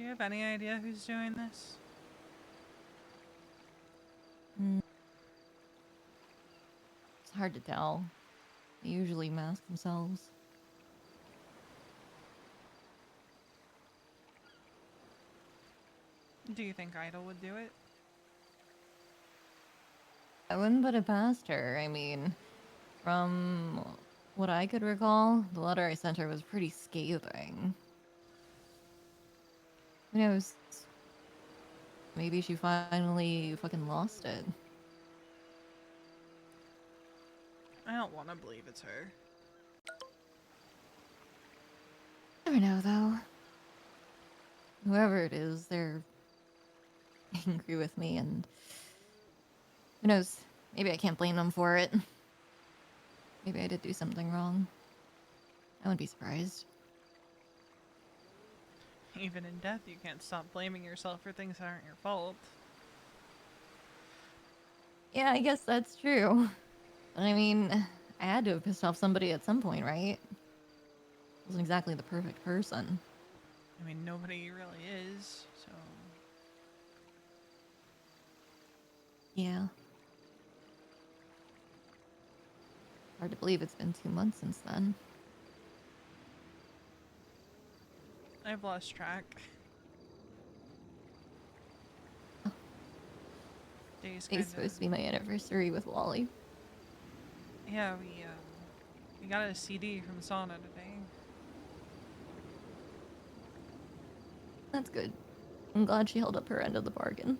Do you have any idea who's doing this? Mm, it's hard to tell. They usually mask themselves. Do you think Idol would do it? I wouldn't put it past her. I mean, from what I could recall, the letter I sent her was pretty scathing. Who knows? Maybe she finally fucking lost it. I don't want to believe it's her. Never know, though. Whoever it is, they're angry with me, and who knows? Maybe I can't blame them for it. Maybe I did do something wrong. I wouldn't be surprised. Even in death, you can't stop blaming yourself for things that aren't your fault. Yeah, I guess that's true. But I mean, I had to have pissed off somebody at some point, right? Wasn't exactly the perfect person. I mean, nobody really is, so... Yeah. Hard to believe it's been 2 months since then. I've lost track. Oh, Days today's kinda... supposed to be my anniversary with Wally. Yeah, we got a CD from Sauna today. That's good. I'm glad she held up her end of the bargain.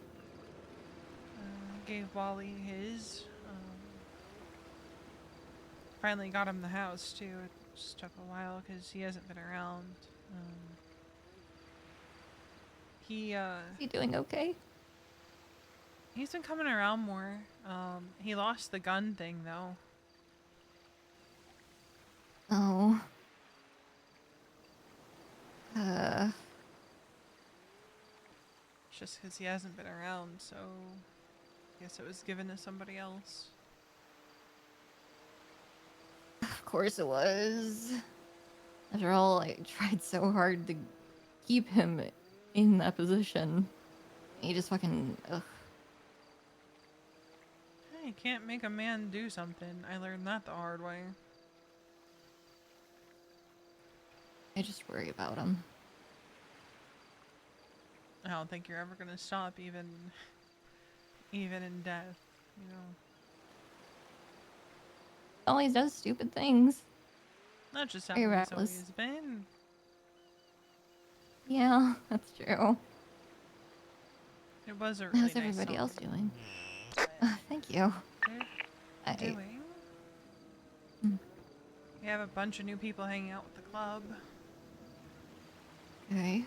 Gave Wally his. Finally got him the house, too. It just took a while because he hasn't been around. Um, he, Is he doing okay? he's been coming around more. He lost the gun thing, though. Oh. Uh, Just because he hasn't been around, so I guess it was given to somebody else. of course it was. After all, I tried so hard to keep him in that position. He just fucking, ugh. Hey, you can't make a man do something. I learned that the hard way. I just worry about him. I don't think you're ever gonna stop, even in death. You know, Always does stupid things. not just how Very he's reckless. always been. Yeah, that's true. It was a really How's nice everybody song, else doing? but Thank you. they're I. doing. Mm, We have a bunch of new people hanging out with the club. okay.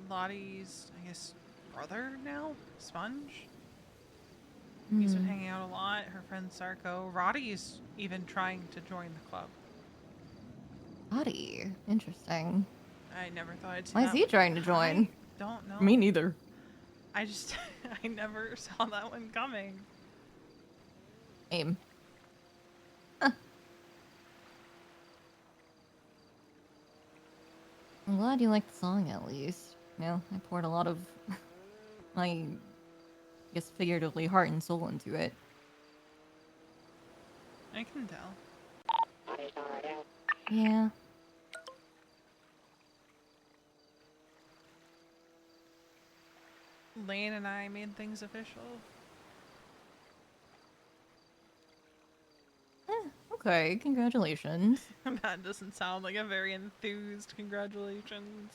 Lottie's, I guess, brother now, Sponge. He's been Hmm. hanging out a lot. Her friend Sarko. Roddy's even trying to join the club. Body. Interesting. I never thought I'd see Why is that he one. trying to join? I don't Me know. neither. I just, I never saw that one coming. Same. I'm glad you liked the song at least. You know, I poured a lot of my, I guess, figuratively heart and soul into it. I can tell. Yeah. Lane and I made things official. Okay, congratulations. That doesn't sound like a very enthused congratulations.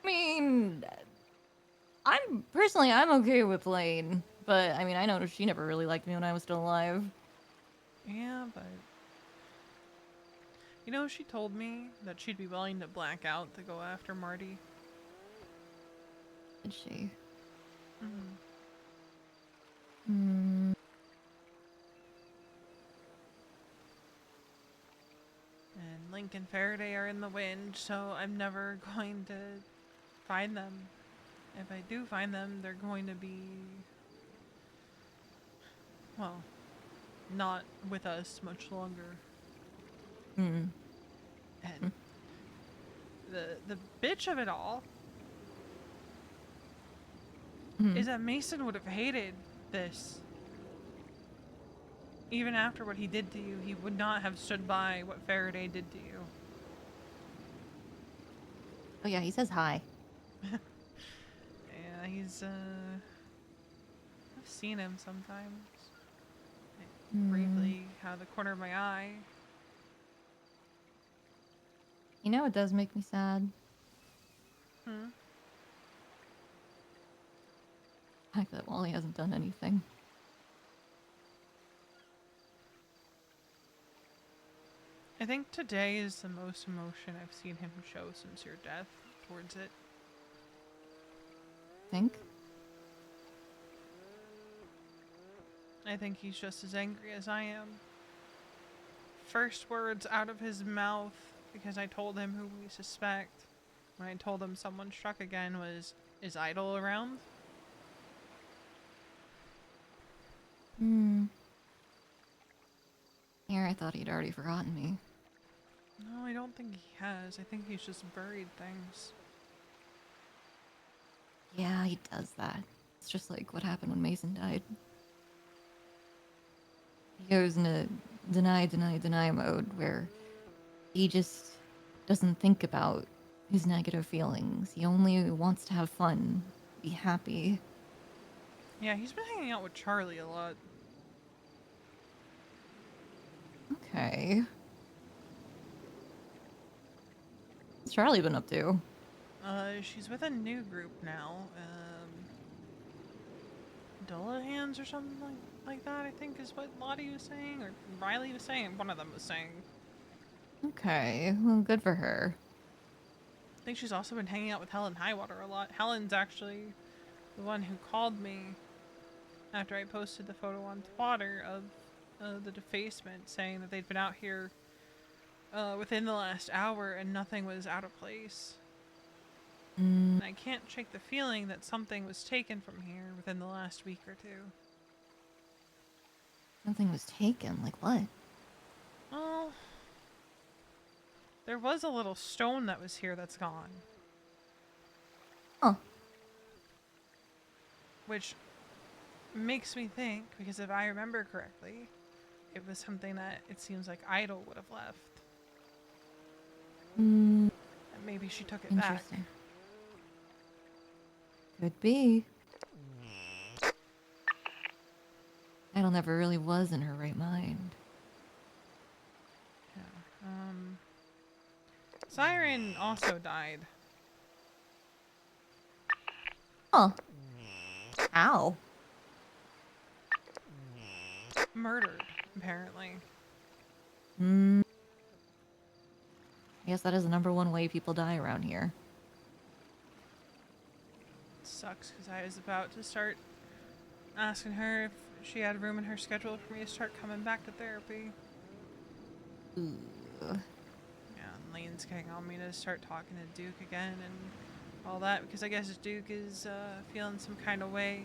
I mean, I'm okay with Lane, but I mean, I know she never really liked me when I was still alive. Yeah, but you know, she told me that she'd be willing to black out to go after Marty. Did she? Mm-hmm. Hmm. And Link and Faraday are in the wind, so I'm never going to find them. If I do find them, they're going to be, well, not with us much longer. Hmm. And the bitch of it all Mhm. is that Mason would have hated this. Even after what he did to you, he would not have stood by what Faraday did to you. Oh yeah, he says hi. Yeah, I've seen him sometimes. Like, Hmm. briefly, out of the corner of my eye. You know, it does make me sad. Hmm. The fact that Wally hasn't done anything. I think today is the most emotion I've seen him show since your death towards it. Think? I think he's just as angry as I am. First words out of his mouth, because I told him who we suspect, when I told him someone struck again, was, "Is Idol around?" Hmm. Here, I thought he'd already forgotten me. No, I don't think he has. I think he's just buried things. Yeah, he does that. It's just like what happened when Mason died. He goes into deny mode where he just doesn't think about his negative feelings. He only wants to have fun, be happy. Yeah, he's been hanging out with Charlie a lot. Okay. What's Charlie been up to? She's with a new group now. Dullahan's or something like that, I think is what Lottie was saying, or Riley was saying. One of them was saying. Okay, well, good for her. I think she's also been hanging out with Helen Highwater a lot. Helen's actually the one who called me after I posted the photo on Twitter of the defacement, saying that they'd been out here within the last hour and nothing was out of place. Mm, And I can't shake the feeling that something was taken from here within the last week or two. something was taken. Like what? Well, there was a little stone that was here that's gone. Oh, Which makes me think, because if I remember correctly, it was something that it seems like Idol would have left. mm, And maybe she took it back. interesting. Could be. Idol never really was in her right mind. Yeah. Siren also died. Huh. How? Murdered, apparently. Hmm. I guess that is the number one way people die around here. It sucks because I was about to start asking her if she had room in her schedule for me to start coming back to therapy. Ooh. Yeah, and Lane's getting on me to start talking to Duke again and all that because I guess Duke is feeling some kind of way.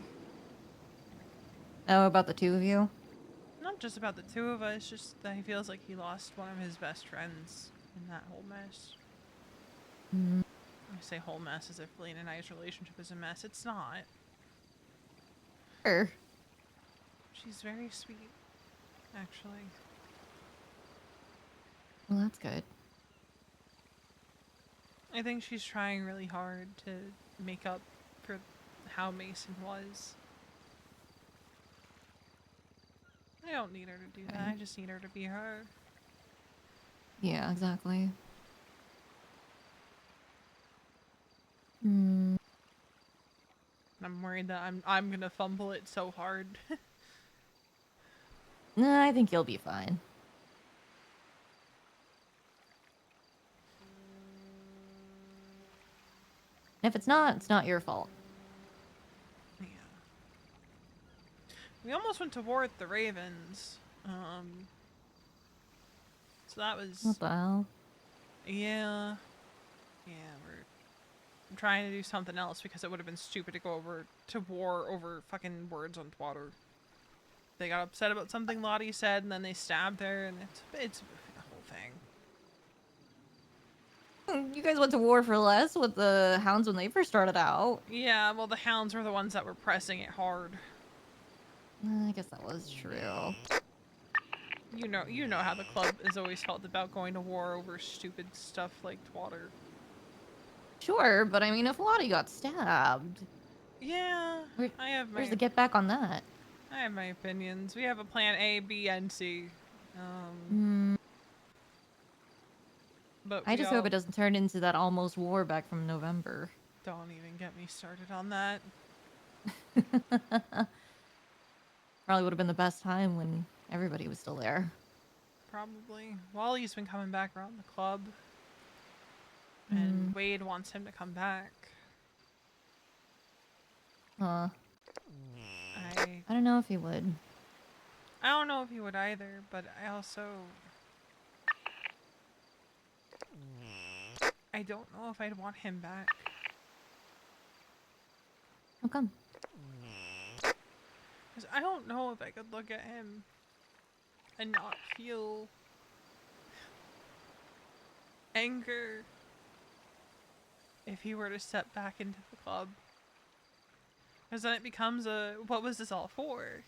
Oh, about the two of you? Not just about the two of us, just that he feels like he lost one of his best friends in that whole mess. Mm, I say whole mess as if Lane and I's relationship is a mess. It's not. sure. She's very sweet, actually. Well, that's good. I think she's trying really hard to make up for how Mason was. I don't need her to do that. Okay. I just need her to be her. Yeah, exactly. Hmm. I'm worried that I'm gonna fumble it so hard. Nah, I think you'll be fine. If it's not your fault. Yeah. We almost went to war with the Ravens. So that What was the hell? yeah. Yeah, I'm trying to do something else because it would have been stupid to go over to war over fucking words on Twitter. They got upset about something Lottie said, and then they stabbed her, and it's a whole thing. You guys went to war for less with the hounds when they first started out. Yeah, well, the hounds were the ones that were pressing it hard. I guess that was true. You know how the club has always felt about going to war over stupid stuff like water. Sure, but I mean, if Lottie got stabbed, Yeah, where, I have where's my the get back on that? opinions. We have a plan A, B, and C. Hmm. But I we just hope all it doesn't turn into that almost war back from November. don't even get me started on that. Probably would have been the best time when everybody was still there. Probably. Wally's been coming back around the club, and Wade wants him to come back. Huh. I I don't know if he would. I don't know if he would either, but I don't know if I'd want him back. How come? Because I don't know if I could look at him and not feel anger if he were to step back into the club. Because then it becomes what was this all for?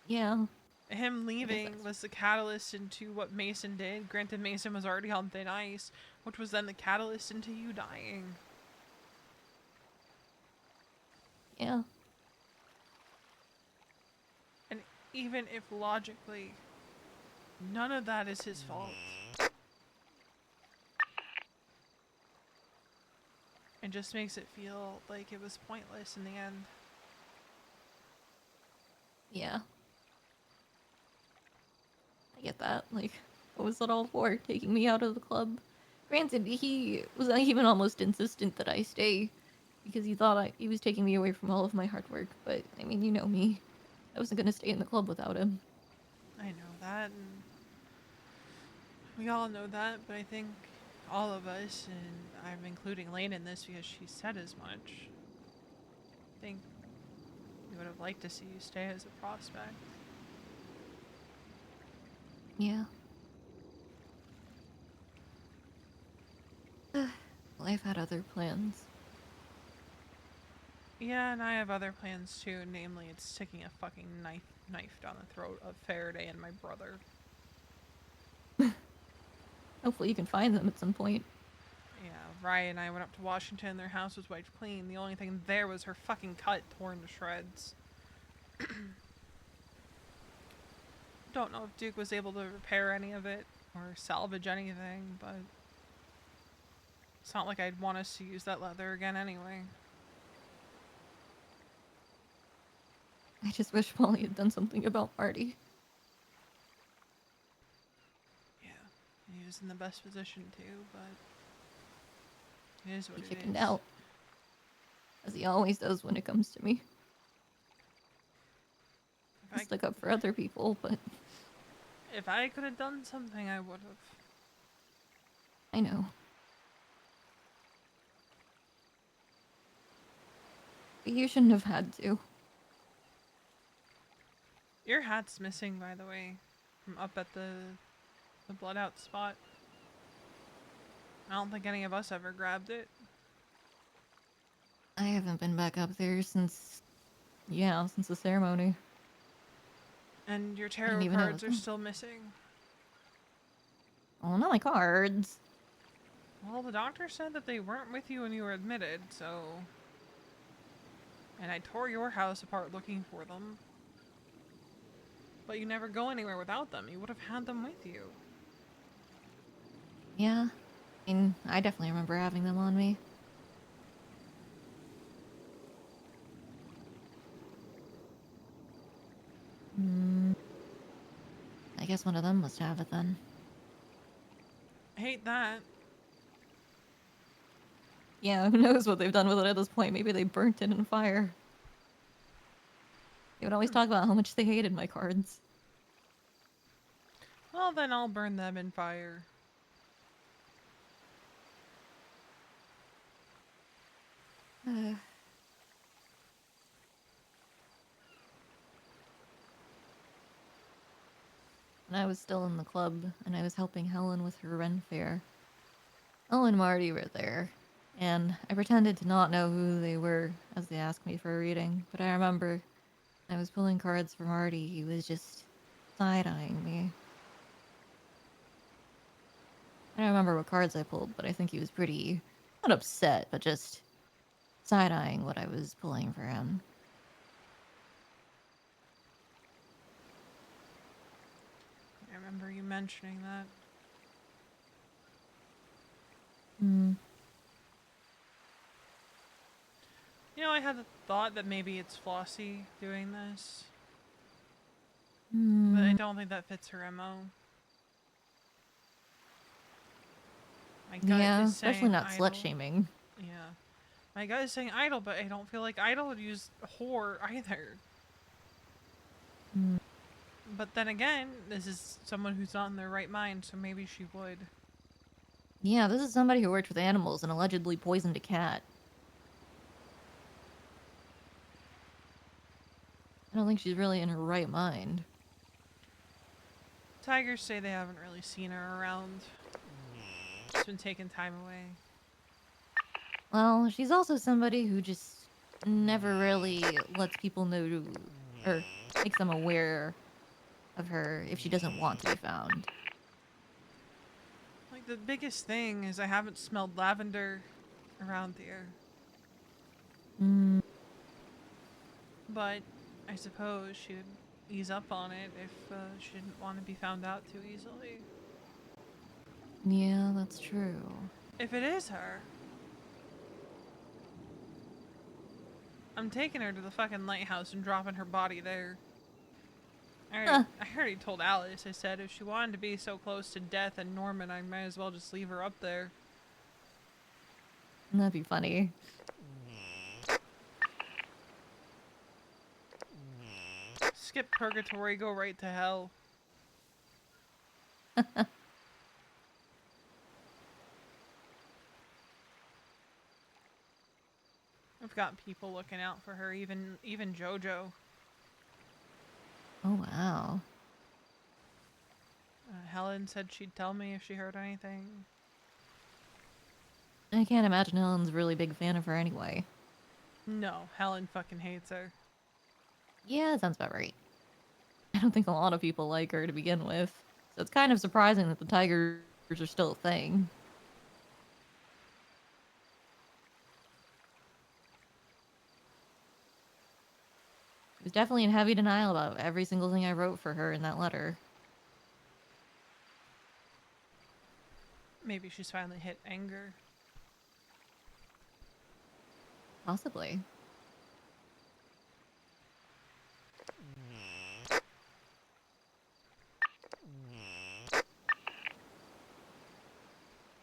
Yeah. Him leaving that's- was the catalyst into what Mason did. Granted, Mason was already on thin ice, which was then the catalyst into you dying. Yeah. And even if logically, none of that is his fault. It just makes it feel like it was pointless in the end. Yeah. I get that. Like, what was it all for? Taking me out of the club? Granted, he was even almost insistent that I stay because he thought he was taking me away from all of my hard work. But, I mean, you know me. I wasn't going to stay in the club without him. I know that, and we all know that, but I think all of us, and I'm including Lane in this because she said as much, I think we would have liked to see you stay as a prospect. Yeah. Life had other plans. Yeah, and I have other plans too, namely it's sticking a fucking knife down the throat of Faraday and my brother. Hopefully you can find them at some point. Yeah, Ryan and I went up to Washington, their house was wiped clean. The only thing there was her fucking cut torn to shreds. Don't know if Duke was able to repair any of it or salvage anything, but it's not like I'd want us to use that leather again anyway. I just wish Molly had done something about Marty. Yeah, he was in the best position too, but it is what He it chickened is. out. As he always does when it comes to me. I stuck up for other people, but If I could have done something, I would have. I know. But you shouldn't have had to. Your hat's missing, by the way, from up at the blood out spot. I don't think any of us ever grabbed it. I haven't been back up there since the ceremony. And your I didn't tarot even know cards it are was still missing. Oh, not my cards. Well, the doctor said that they weren't with you when you were admitted, so... And I tore your house apart looking for them. But you never go anywhere without them. You would have had them with you. Yeah. I mean, I definitely remember having them on me. I guess one of them must have it then. I hate that. Yeah, who knows what they've done with it at this point. Maybe they burnt it in fire. They would always talk about how much they hated my cards. Well, then I'll burn them in fire. when I was still in the club and I was helping Helen with her Ren fair. Elle and Marty were there, and I pretended to not know who they were as they asked me for a reading, but I remember I was pulling cards for Marty. He was just side-eyeing me. I don't remember what cards I pulled, but I think he was pretty, not upset, but just side-eyeing what I was pulling for him. I remember you mentioning that. Hmm. You know, I had the thought that maybe it's Flossie doing this, but I Hmm. don't think that fits her MO. My gut Yeah, is especially saying not idol. slut-shaming. Yeah. My gut is saying idol, but I don't feel like idol would use whore either. Hmm. But then again, this is someone who's not in their right mind, so maybe she would. Yeah, this is somebody who worked with animals and allegedly poisoned a cat. I don't think she's really in her right mind. Tigers say they haven't really seen her around. She's been taking time away. Well, she's also somebody who just never really lets people know or makes them aware of her if she doesn't want to be found. Like, the biggest thing is I haven't smelled lavender around here. Mm, But I suppose she would ease up on it if she didn't want to be found out too easily. yeah, that's true. If it is her, I'm taking her to the fucking lighthouse and dropping her body there. Huh, I already told Alice, I said if she wanted to be so close to death and Norman, I might as well just leave her up there. that'd be funny. Skip purgatory, go right to hell. I've got people looking out for her, even Jojo. Oh, wow. Helen said she'd tell me if she heard anything. I can't imagine Helen's a really big fan of her anyway. No, Helen fucking hates her. Yeah, that sounds about right. I don't think a lot of people like her to begin with, so it's kind of surprising that the tigers are still a thing. She was definitely in heavy denial about every single thing I wrote for her in that letter. Maybe she's finally hit anger. Possibly.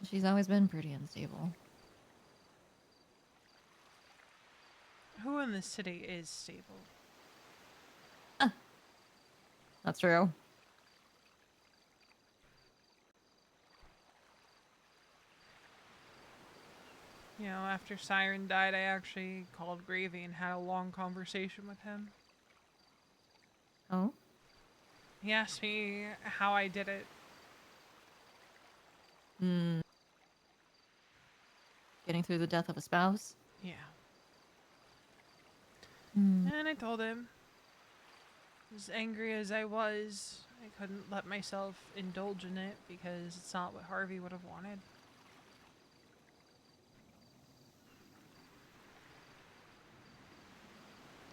She's always been pretty unstable. Who in this city is stable? That's true. You know, after Siren died, I actually called Gravy and had a long conversation with him. Oh? He asked me how I did it. Hmm. Getting through the death of a spouse? Yeah. Hmm. And I told him, as angry as I was, I couldn't let myself indulge in it because it's not what Harvey would have wanted.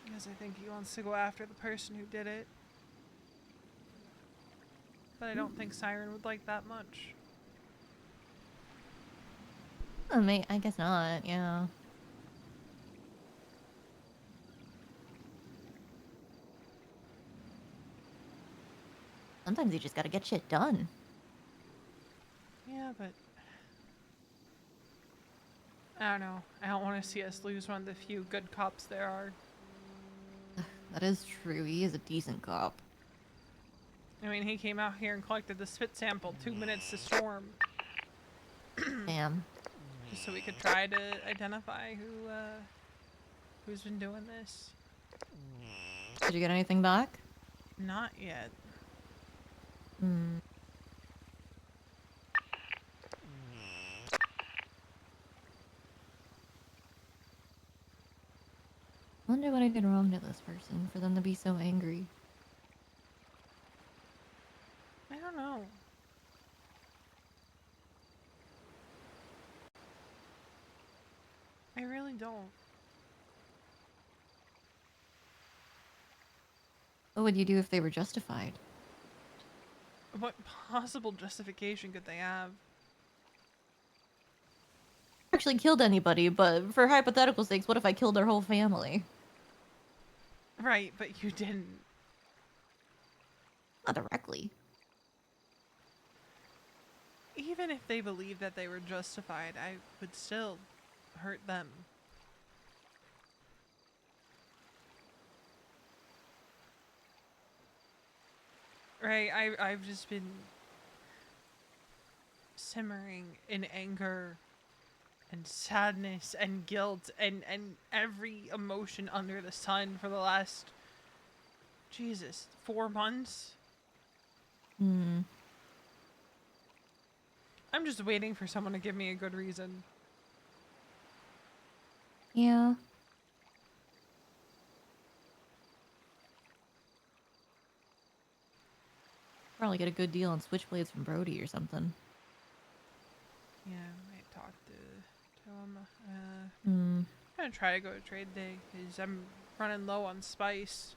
Because I think he wants to go after the person who did it. But I don't think Siren would like that much. I guess not, yeah. Sometimes you just gotta get shit done. Yeah, but I don't know. I don't want to see us lose one of the few good cops there are. That is true. He is a decent cop. I mean, he came out here and collected the spit sample 2 minutes to storm. Damn. Just so we could try to identify who's been doing this. Did you get anything back? Not yet. Hmm. Wonder what I did wrong to this person for them to be so angry. I don't know. I really don't. What would you do if they were justified? What possible justification could they have? Actually killed anybody, but for hypothetical sakes, what if I killed their whole family? Right, but you didn't. Not directly. Even if they believed that they were justified, I would still hurt them. Right, I've just been simmering in anger and sadness and guilt and every emotion under the sun for the last, Jesus, 4 months. Hmm. I'm just waiting for someone to give me a good reason. Yeah. Probably get a good deal on switchblades from Brody or something. Yeah, I might talk to him. Hmm. I'm gonna try to go to trade day because I'm running low on spice.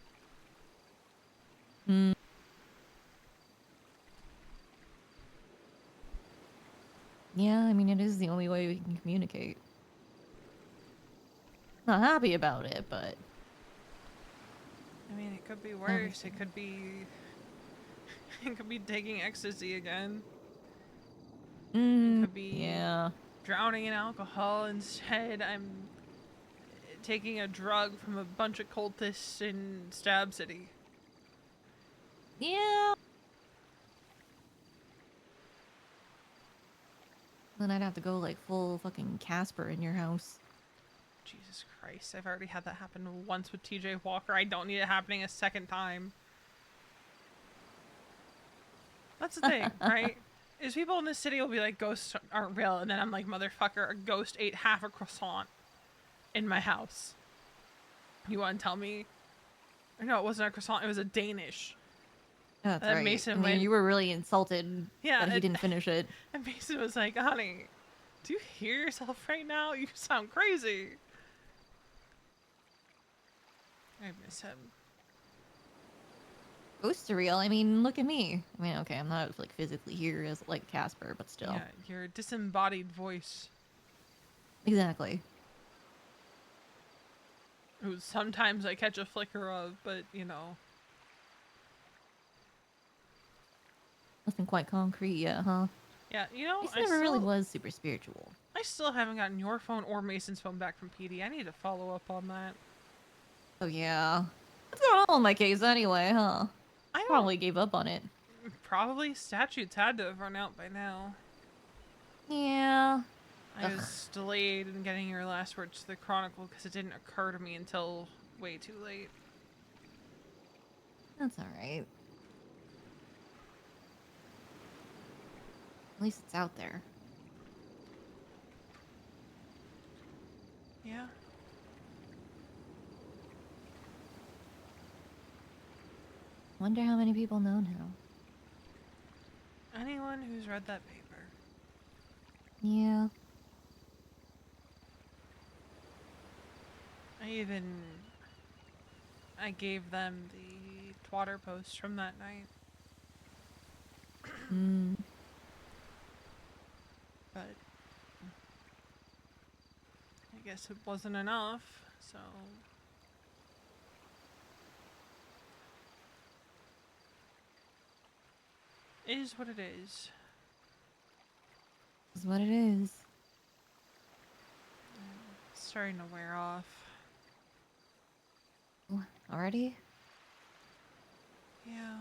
Hmm. Yeah, I mean, it is the only way we can communicate. Not happy about it, but I mean, it could be worse. It understand. could be, it could be taking ecstasy again. It Hmm. could be Yeah. drowning in alcohol instead. I'm taking a drug from a bunch of cultists in Stab City. Yeah. Then I'd have to go like full fucking Casper in your house. Jesus Christ, I've already had that happen once with TJ Walker. I don't need it happening a second time. That's the thing, right? Is people in this city will be like, ghosts aren't real, and then I'm like, motherfucker, a ghost ate half a croissant in my house. You want to tell me? Or no, it wasn't a croissant, it was a Danish. That's And then right. Mason And went, you were really insulted yeah, that he didn't finish it. and Mason was like, honey, do you hear yourself right now? You sound crazy. I miss him. Ghosts are real. I mean, look at me. I mean, okay, I'm not like physically here as like Casper, but still. Yeah, your disembodied voice, Exactly. who sometimes I catch a flicker of, but you know. Nothing quite concrete yet, huh? Yeah, you know, Mason never really was super spiritual. I still haven't gotten your phone or Mason's phone back from PD. I need to follow up on that. Oh yeah. What's going on in my case anyway, huh? I don't. Probably gave up on it. Probably statutes had to have run out by now. Yeah. I Ugh. was delayed in getting your last words to the Chronicle because it didn't occur to me until way too late. That's alright. At least it's out there. Yeah. Wonder how many people know now. Anyone who's read that paper. Yeah. I gave them the twatter post from that night. Hmm. But I guess it wasn't enough, so. It is what it is. Is what it is. It's starting to wear off. Already? Yeah.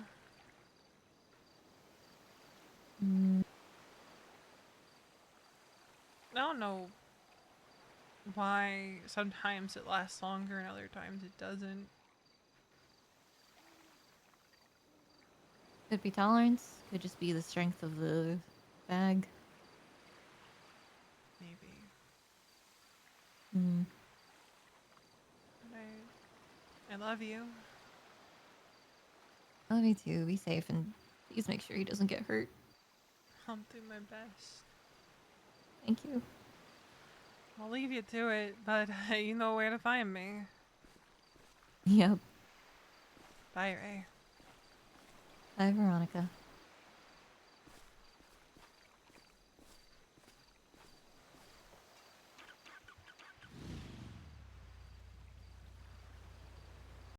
Hmm. I don't know why sometimes it lasts longer and other times it doesn't. Could be tolerance. Could just be the strength of the bag. Maybe. Hmm. But I love you. Love you too. Be safe and please make sure he doesn't get hurt. I'll do my best. Thank you. I'll leave you to it, but you know where to find me. Yep. Bye, Ray. Bye, Veronica.